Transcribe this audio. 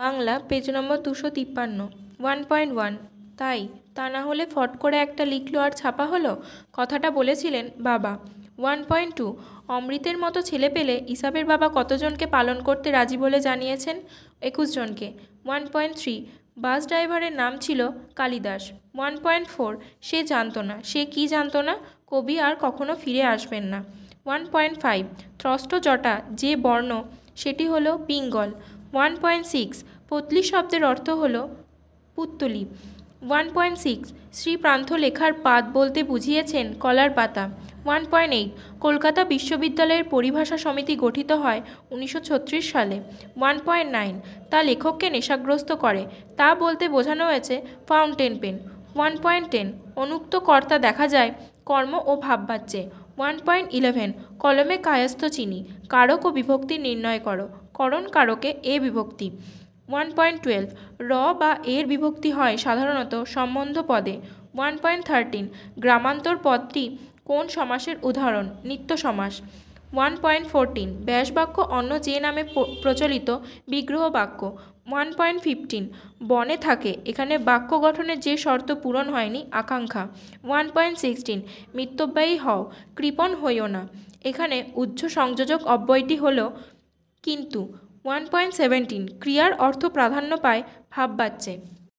Bangla page নম্বর 253। 1.1 তাই তা না হলে ফট করে একটা লিখলো আর ছাপা হলো, কথাটা বলেছিলেন বাবা। 1.2 অমৃতের মতো ছেলে পেলে ইসাবের বাবা কতজনকে পালন করতে রাজি বলে জানিয়েছেন? 21 জনকে। 1.3 বাস ড্রাইভারের নাম ছিল কালিদাস। 1.4 সে জানতো না, সে কি জানতো না? কবি আর কখনো ফিরে আসবেন না। 1.5 ত্রস্ত জটা যে বর্ণ সেটি হলো পিঙ্গল। 1.6 পতলি শব্দের অর্থ হলো পুত্তলি। 1.6 শ্রীপ্রান্ত লেখার পাত বলতে বুঝিয়েছেন কলার পাতা। 1.8 কলকাতা বিশ্ববিদ্যালয়ের পরিভাষা সমিতি গঠিত হয় 1936 সালে। 1.9 তা লেখককে নেশাগ্রস্ত করে, তা বলতে বোঝানো হয়েছে ফাউন্টেন পেন। 1.10 অনুক্ত কর্তা দেখা যায় কর্ম ও ভাববাচ্যে। 1.11 কলমে কায়স্থ চিনি, কারক ও বিভক্তি নির্ণয় করো, করণ কারকে এ বিভক্তি। 1.12 র বা এর বিভক্তি হয় সাধারণত সম্বন্ধ পদে। 1.13 গ্রামান্তর পদটি কোন সমাসের উদাহরণ? নিত্য সমাস। 1.14 ব্যাসবাক্য অন্য যে নামে প্রচলিত বিগ্রহ বাক্য। 1.15 বনে থাকে, এখানে বাক্য গঠনের যে শর্ত পূরণ হয়নি আকাঙ্ক্ষা। 1.16 মিতব্যয়ী হও, কৃপণ হইও না, এখানে উহ্য সংযোজক অব্যয়টি হল কিন্তু। 1.17 ক্রিয়ার অর্থ প্রাধান্য পায় ভাববাচ্যে।